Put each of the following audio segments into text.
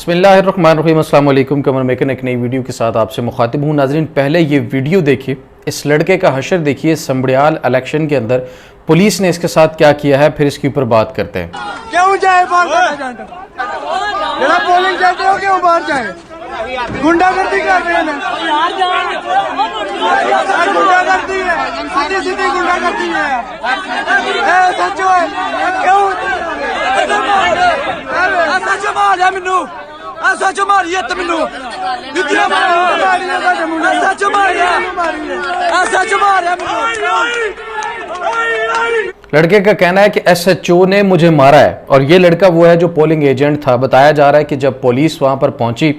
बिस्मिल्लाहिर्रहमानिर्रहीम, अस्सलाम वालेकुम। कमर मेकर एक नई वीडियो के साथ आपसे मुखातिब हूँ। नाज़रीन, पहले ये वीडियो देखिए, इस लड़के का हशर देखिए। संबड़ियाल इलेक्शन के अंदर पुलिस ने इसके साथ क्या किया है, फिर इसके ऊपर बात करते हैं। क्यों जाए पोलिंग जाते हो, क्यों बाहर जाए? गुंडागर्दी कर रहे हैं, गुंडागर्दी है, सीधी सीधी गुंडागर्दी है। सच क्यों सच मारिया मैनू, सच मारी है मैनू, सच मारिया, सच मारिया। लड़के का कहना है कि एसएचओ ने मुझे मारा है, और ये लड़का वो है जो पोलिंग एजेंट था। बताया जा रहा है कि जब पुलिस वहां पर पहुंची,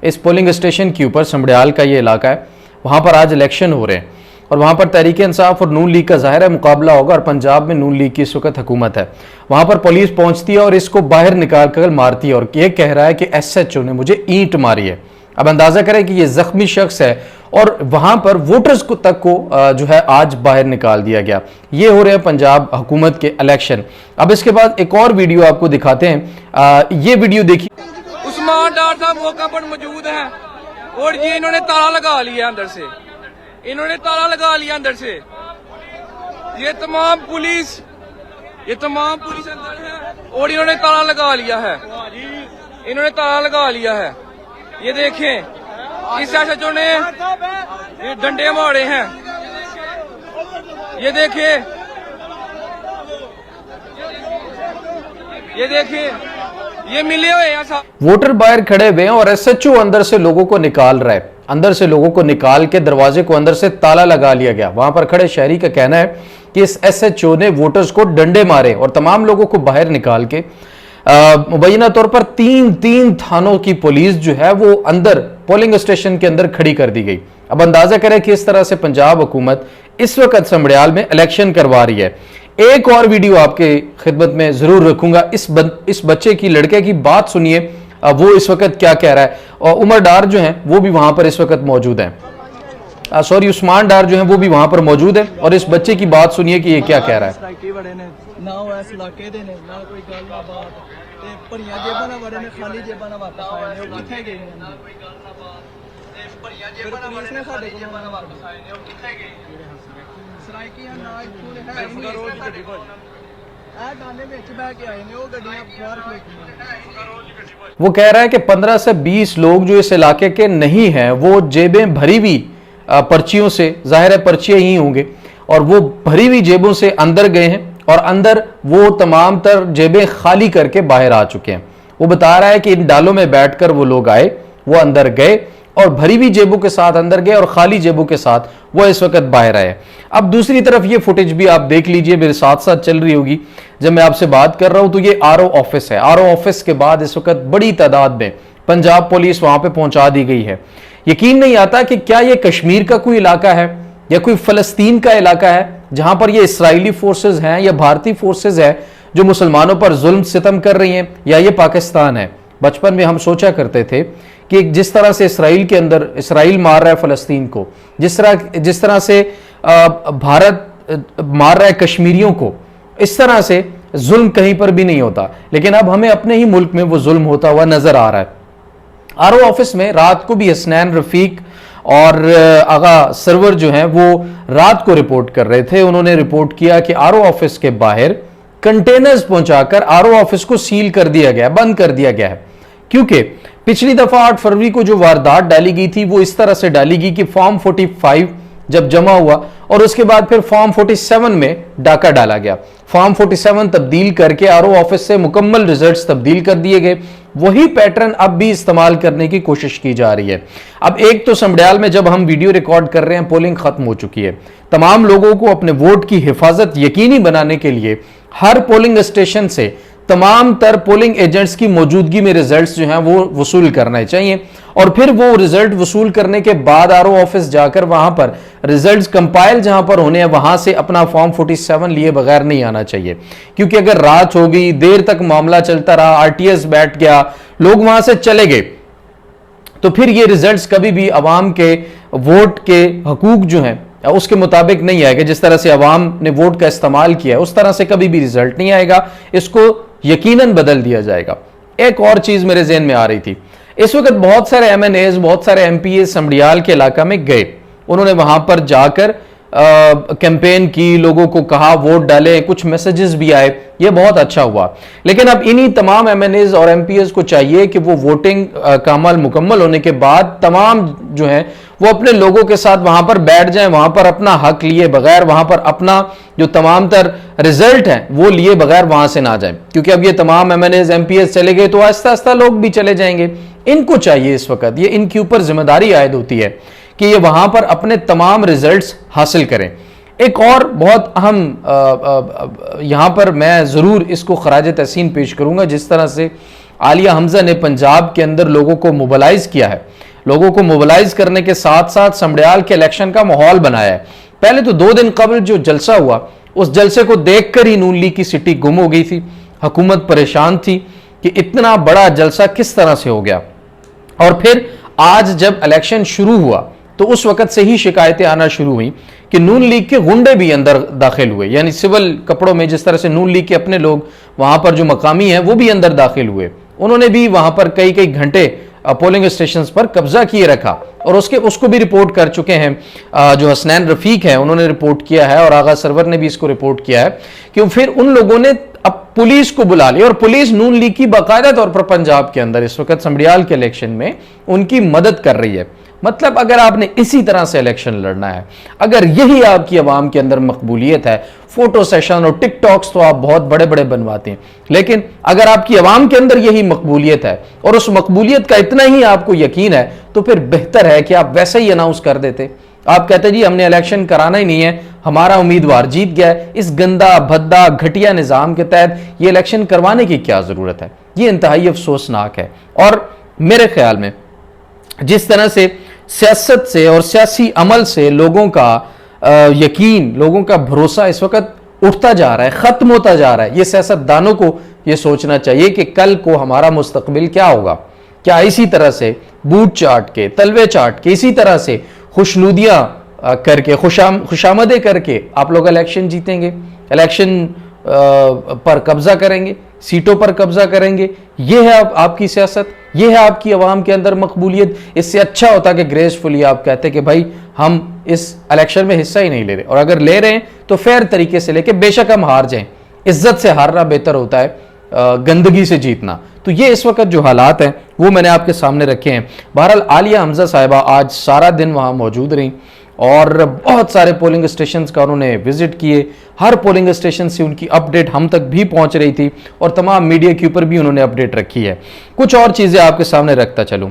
इस पोलिंग स्टेशन के ऊपर, संबड़ियाल का ये इलाका है, वहां पर आज इलेक्शन हो रहे हैं और वहां पर तहरीक इंसाफ और नून लीग का जाहिर है मुकाबला होगा, और पंजाब में नून लीग की इस वक्त हुकूमत है। वहां पर पुलिस पहुंचती है और इसको बाहर निकाल कर मारती है, और ये कह रहा है कि एसएचओ ने मुझे ईंट मारी है। अब अंदाजा करें कि ये जख्मी शख्स है, और वहां पर वोटर्स को तक को जो है आज बाहर निकाल दिया गया। ये हो रहे हैं पंजाब हुकूमत के इलेक्शन। अब इसके बाद एक और वीडियो आपको दिखाते हैं, ये वीडियो देखिए। उस्मान डार साहब मौका पर मौजूद है, और ये इन्होंने ताला लगा लिया अंदर से, इन्होंने ताला लगा लिया अंदर से। ये तमाम पुलिस अंदर है, और इन्होंने ताला लगा लिया है, इन्होंने ताला लगा लिया है। ये देखें, इस एसएचओ ने ये डंडे मारे हैं। ये देखिए, ये देखिए, ये मिले हुए हैं। वोटर बाहर खड़े हुए हैं और एसएचओ अंदर से लोगों को निकाल रहा है। अंदर से लोगों को निकाल के दरवाजे को अंदर से ताला लगा लिया गया। वहां पर खड़े शहरी का कहना है कि इस एसएचओ ने वोटर्स को डंडे मारे और तमाम लोगों को बाहर निकाल के मुबैना तौर पर तीन थानों की पुलिस जो है वो अंदर पोलिंग स्टेशन के अंदर खड़ी कर दी गई। अब अंदाजा करें कि इस तरह से पंजाब हुकूमत इस वक्त संबड़ियाल में इलेक्शन करवा रही है। एक और वीडियो आपके खिदमत में जरूर रखूंगा। इस बच्चे की, लड़के की बात सुनिए, वो इस वक्त क्या कह रहा है। और उमर डार जो है वो भी वहां पर इस वक्त मौजूद है, सॉरी उस्मान डार जो है वो भी वहां पर मौजूद है, और इस बच्चे की बात सुनिए कि ये क्या कह रहा है। वो कह रहा है कि 15 से 20 लोग जो इस इलाके के नहीं हैं, वो जेबें भरी हुई पर्चियों से, जाहिर है पर्चियां ही होंगे, और वो भरी हुई जेबों से अंदर गए हैं, और अंदर वो तमाम तर जेबें खाली करके बाहर आ चुके हैं। वो बता रहा है कि इन डालों में बैठकर वो लोग आए, वो अंदर गए और भरी हुई जेबों के साथ अंदर गए, और खाली जेबों के साथ वो इस वक्त बाहर आए। अब दूसरी तरफ ये फुटेज भी आप देख लीजिए, मेरे साथ साथ चल रही होगी जब मैं आपसे बात कर रहा हूं। तो ये आरओ ऑफिस है। आरओ ऑफिस के बाद इस वक्त बड़ी तादाद में पंजाब पुलिस वहां पे पहुंचा दी गई है। यकीन नहीं आता कि क्या ये कश्मीर का कोई इलाका है या कोई फलस्तीन का इलाका है, जहां पर ये इसराइली फोर्सेज हैं या भारतीय फोर्सेज है जो मुसलमानों पर जुल्म सितम कर रही हैं, या ये पाकिस्तान है। बचपन में हम सोचा करते थे कि जिस तरह से इसराइल के अंदर, इसराइल मार रहा है फलस्तीन को, जिस तरह से भारत मार रहा है कश्मीरियों को, इस तरह से जुल्म कहीं पर भी नहीं होता। लेकिन अब हमें अपने ही मुल्क में वो जुल्म होता हुआ नजर आ रहा है। आरओ ऑफिस में रात को भी हसनैन रफीक और आगा सरवर जो हैं वो रात को रिपोर्ट कर रहे थे। उन्होंने रिपोर्ट किया कि आरओ ऑफिस के बाहर कंटेनर्स पहुंचाकर आरओ ऑफिस को सील कर दिया गया, बंद कर दिया गया है, क्योंकि पिछली दफा 8 फरवरी को जो वारदात डाली गई थी वो इस तरह से डाली गई कि फॉर्म 45 जब जमा हुआ और उसके बाद फिर फॉर्म 47 में डाका डाला गया। फॉर्म 47 तब्दील करके आरओ ऑफिस से मुकम्मल रिजल्ट्स तब्दील कर दिए गए। वही पैटर्न अब भी इस्तेमाल करने की कोशिश की जा रही है। अब एक तो संबड़ियाल में जब हम वीडियो रिकॉर्ड कर रहे हैं, पोलिंग खत्म हो चुकी है। तमाम लोगों को अपने वोट की हिफाजत यकीनी बनाने के लिए हर पोलिंग स्टेशन से तमाम तर पोलिंग एजेंट्स की मौजूदगी में रिजल्ट्स जो हैं वो वसूल करने चाहिए, और फिर वो रिजल्ट वसूल करने के बाद आरओ ऑफिस जाकर वहां पर रिजल्ट्स कंपाइल जहां पर होने हैं, वहां से अपना फॉर्म 47 लिए बगैर नहीं आना चाहिए। क्योंकि अगर रात हो गई, देर तक मामला चलता रहा, आरटीएस बैठ गया, लोग वहां से चले गए, तो फिर ये रिजल्ट्स कभी भी अवाम के वोट के हकूक जो हैं उसके मुताबिक नहीं आएगा। जिस तरह से अवाम ने वोट का इस्तेमाल किया उस तरह से कभी भी रिजल्ट नहीं आएगा। इसको यकीनन बदल दिया जाएगा। एक और चीज मेरे जहन में आ रही थी, इस वक्त बहुत सारे MNAs, बहुत सारे MPA समड़ियाल के इलाका में गए, उन्होंने वहां पर जाकर कैंपेन की, लोगों को कहा वोट डालें, कुछ मैसेजेस भी आए, ये बहुत अच्छा हुआ। लेकिन अब इन्हीं तमाम MNAs और MPAs को चाहिए कि वो वोटिंग का अमल मुकम्मल होने के बाद तमाम जो है वो अपने लोगों के साथ वहां पर बैठ जाएं, वहां पर अपना हक लिए बगैर, वहां पर अपना जो तमाम तर रिजल्ट है वो लिए बगैर वहां से ना जाएं, क्योंकि अब ये तमाम MNAs MPAs चले गए तो आहिस्ता आहिस्ता लोग भी चले जाएंगे। इनको चाहिए इस वक्त, ये इनके ऊपर जिम्मेदारी आयद होती है कि ये वहां पर अपने तमाम रिजल्ट्स हासिल करें। एक और बहुत अहम यहां पर मैं जरूर इसको खराज तहसीन पेश करूंगा, जिस तरह से आलिया हमजा ने पंजाब के अंदर लोगों को मोबिलाइज किया है, लोगों को मोबिलाइज करने के साथ साथ समड़ियाल के इलेक्शन का माहौल बनाया है। पहले तो 2 दिन कबल जो जलसा हुआ, उस जलसे को देखकर ही नून लीग की सिटी गुम हो गई थी, हुकूमत परेशान थी कि इतना बड़ा जलसा किस तरह से हो गया। और फिर आज जब इलेक्शन शुरू हुआ तो उस वक्त से ही शिकायतें आना शुरू हुई कि नून लीग के गुंडे भी अंदर दाखिल हुए, यानी सिविल कपड़ों में, जिस तरह से नून लीग के अपने लोग वहां पर जो मकामी हैं वो भी अंदर दाखिल हुए, उन्होंने भी वहां पर कई कई घंटे पोलिंग स्टेशन पर कब्जा किए रखा और उसको भी रिपोर्ट कर चुके हैं। जो हसनैन रफीक है उन्होंने रिपोर्ट किया है और आगा सरवर ने भी इसको रिपोर्ट किया है कि फिर उन लोगों ने अब पुलिस को बुला लिया और पुलिस नून लीग की बाकायदा तौर पर पंजाब के अंदर इस वक्त समड़ियाल के इलेक्शन में उनकी मदद कर रही है। मतलब अगर आपने इसी तरह से इलेक्शन लड़ना है, अगर यही आपकी आवाम के अंदर मकबूलियत है, फोटो सेशन और टिकटॉक्स तो आप बहुत बड़े बड़े बनवाते हैं, लेकिन अगर आपकी आवाम के अंदर यही मकबूलियत है और उस मकबूलियत का इतना ही आपको यकीन है, तो फिर बेहतर है कि आप वैसे ही अनाउंस कर देते। आप कहते जी हमने इलेक्शन कराना ही नहीं है, हमारा उम्मीदवार जीत गया है, इस गंदा भद्दा घटिया निजाम के तहत ये इलेक्शन करवाने की क्या जरूरत है। ये इंतहाई अफसोसनाक है। और मेरे ख्याल में जिस तरह से सियासत से और सियासी अमल से लोगों का यकीन, लोगों का भरोसा इस वक्त उठता जा रहा है, खत्म होता जा रहा है, ये सियासतदानों को ये सोचना चाहिए कि कल को हमारा मुस्तकबिल क्या होगा। क्या इसी तरह से बूट चाट के, तलवे चाट के, इसी तरह से खुशनुदियां करके, खुशामदें करके आप लोग इलेक्शन जीतेंगे, इलेक्शन पर कब्जा करेंगे, सीटों पर कब्जा करेंगे? ये है आपकी सियासत, ये है आपकी आवाम के अंदर मकबूलियत। इससे अच्छा होता कि ग्रेसफुली आप कहते कि भाई हम इस इलेक्शन में हिस्सा ही नहीं ले रहे, और अगर ले रहे हैं तो फेयर तरीके से लेके, बेशक हम हार जाएं, इज्जत से हारना बेहतर होता है गंदगी से जीतना। तो ये इस वक्त जो हालात हैं वो मैंने आपके सामने रखे हैं। बहरहाल आलिया हमजा साहिबा आज सारा दिन वहाँ मौजूद रहीं और बहुत सारे पोलिंग स्टेशन का उन्होंने विजिट किए, हर पोलिंग स्टेशन से उनकी अपडेट हम तक भी पहुंच रही थी और तमाम मीडिया के ऊपर भी उन्होंने अपडेट रखी है। कुछ और चीज़ें आपके सामने रखता चलूं,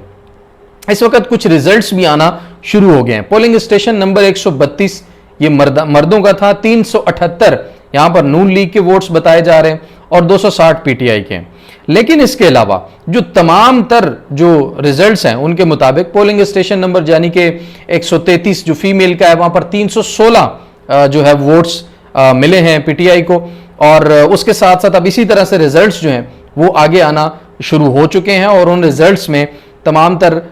इस वक्त कुछ रिजल्ट्स भी आना शुरू हो गए हैं। पोलिंग स्टेशन नंबर 132 ये मर्दों का था, 378 यहां पर नून लीग के वोट्स बताए जा रहे हैं और 260 पीटीआई के हैं। लेकिन इसके अलावा जो तमाम तर जो रिजल्ट्स हैं उनके मुताबिक पोलिंग स्टेशन नंबर यानी कि 133 जो फीमेल का है वहां पर 316 जो है वोट्स मिले हैं पीटीआई को, और उसके साथ साथ अब इसी तरह से रिजल्ट्स जो हैं वो आगे आना शुरू हो चुके हैं और उन रिजल्ट्स में तमाम तर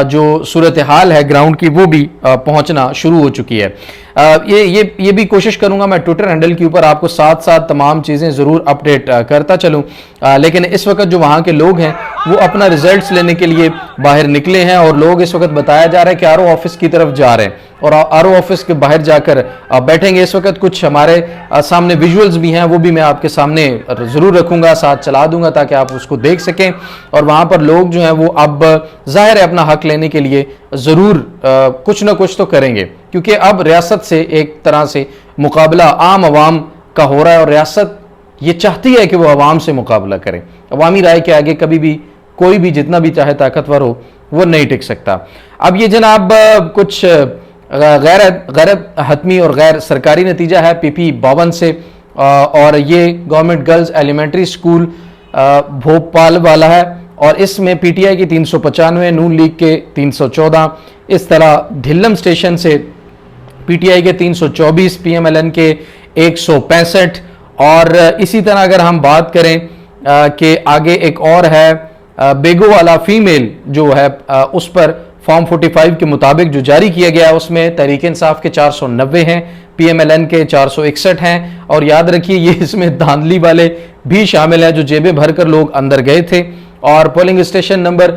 जो सूरत हाल है ग्राउंड की वो भी पहुंचना शुरू हो चुकी है। ये भी कोशिश करूंगा मैं ट्विटर हैंडल के ऊपर आपको साथ साथ तमाम चीज़ें ज़रूर अपडेट करता चलूं, लेकिन इस वक्त जो वहाँ के लोग हैं वो अपना रिजल्ट्स लेने के लिए बाहर निकले हैं और लोग इस वक्त बताया जा रहा है कि आरओ ऑफिस की तरफ जा रहे हैं और आरओ ऑफिस के बाहर जाकर बैठेंगे। इस वक्त कुछ हमारे सामने विजुअल्स भी हैं, वो भी मैं आपके सामने ज़रूर रखूंगा, साथ चला दूंगा ताकि आप उसको देख सकें। और वहाँ पर लोग जो हैं वो अब जाहिर है अपना हक लेने के लिए ज़रूर कुछ ना कुछ तो करेंगे, क्योंकि अब रियासत से एक तरह से मुकाबला आम आवाम का हो रहा है और रियासत ये चाहती है कि वो आवाम से मुकाबला करें। अवामी राय के आगे कभी भी कोई भी जितना भी चाहे ताकतवर हो वो नहीं टिक सकता। अब ये जनाब कुछ गैर हतमी और गैर सरकारी नतीजा है PP 52 से, और ये government girls elementary school Bhopal वाला है और इसमें PTI की 395, नून लीग के 314, इस तरह ढिल्लम स्टेशन से PTI के 324, PMLN के 165, और इसी तरह अगर हम बात करें कि आगे एक और है बेगो वाला फीमेल जो है उस पर फॉर्म 45 के मुताबिक जो जारी किया गया है उसमें तहरीक इंसाफ के 490 हैं, PMLN के 461 हैं, और याद रखिए ये इसमें धांधली वाले भी शामिल हैं जो जेबें भरकर लोग अंदर गए थे और पोलिंग स्टेशन नंबर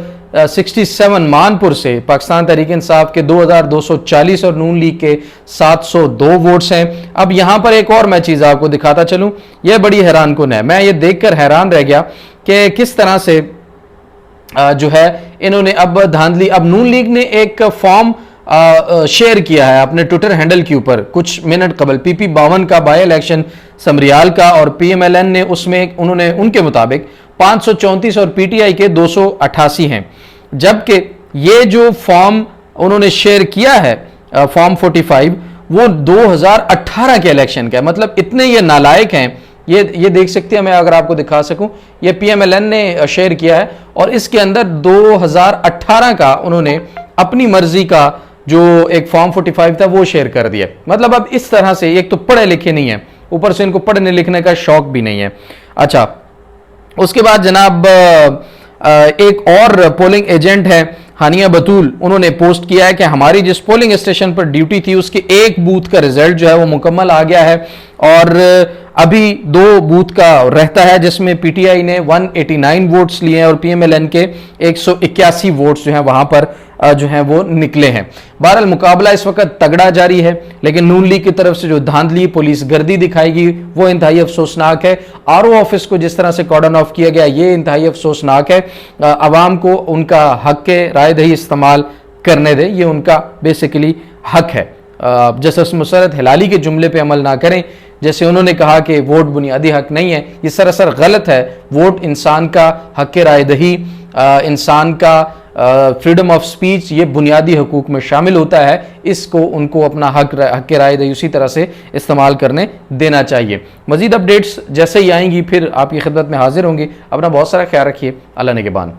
67 मानपुर से पाकिस्तान तहरीक इंसाफ के 2240 और नून लीग के 702 वोट्स हैं। अब यहां पर एक और मैं चीज आपको दिखाता चलूं, यह बड़ी हैरान कुन है। मैं ये देखकर हैरान रह गया कि किस तरह से जो है इन्होंने अब धांधली, अब नून लीग ने एक फॉर्म शेयर किया है अपने ट्विटर हैंडल के ऊपर कुछ मिनट कबल, PP 52 का बाय इलेक्शन समरियाल का, और PMLN ने उसमें उन्होंने उनके मुताबिक 534 और PTI के 288 हैं। जबकि ये जो फॉर्म उन्होंने शेयर किया है फॉर्म 45 वो 2018 के इलेक्शन का है। मतलब इतने ये नालायक हैं। ये देख सकते हैं, मैं अगर आपको दिखा सकूं, ये PMLN ने शेयर किया है और इसके अंदर 2018 का उन्होंने अपनी मर्जी का जो एक फॉर्म 45 था वो शेयर कर दिया। मतलब अब इस तरह से एक तो पढ़े लिखे नहीं है, ऊपर से इनको पढ़ने लिखने का शौक भी नहीं है। अच्छा, उसके बाद जनाब एक और पोलिंग एजेंट है हानिया बतूल, उन्होंने पोस्ट किया है कि हमारी जिस पोलिंग स्टेशन पर ड्यूटी थी उसके एक बूथ का रिजल्ट जो है वो मुकम्मल आ गया है और अभी 2 बूथ का रहता है जिसमें PTI ने 189 वोट्स लिए हैं और PMLN के 181 वोट्स जो हैं वहां पर जो हैं वो निकले हैं। बहरहाल मुकाबला इस वक्त तगड़ा जारी है, लेकिन नून लीग की तरफ से जो धांधली पुलिस गर्दी दिखाएगी वो इंतहाई अफसोसनाक है। RO ऑफिस को जिस तरह से कॉर्डन ऑफ किया गया ये इंतहाई अफसोसनाक है। अवाम को उनका हक के राय दही इस्तेमाल करने दे, ये उनका बेसिकली हक है। जस्टिस मुसर्रत हिलाली के जुमले पे अमल ना करें, जैसे उन्होंने कहा कि वोट बुनियादी हक नहीं है, ये सरासर गलत है। वोट इंसान का हक के राय दही, इंसान का फ्रीडम ऑफ स्पीच, ये बुनियादी हकूक में शामिल होता है। इसको उनको अपना हक के राय दही उसी तरह से इस्तेमाल करने देना चाहिए। मजीद अपडेट्स जैसे ही आएंगी फिर आपकी खिदमत में हाजिर होंगे। अपना बहुत सारा ख्याल रखिए। अल्लाह निगहबान।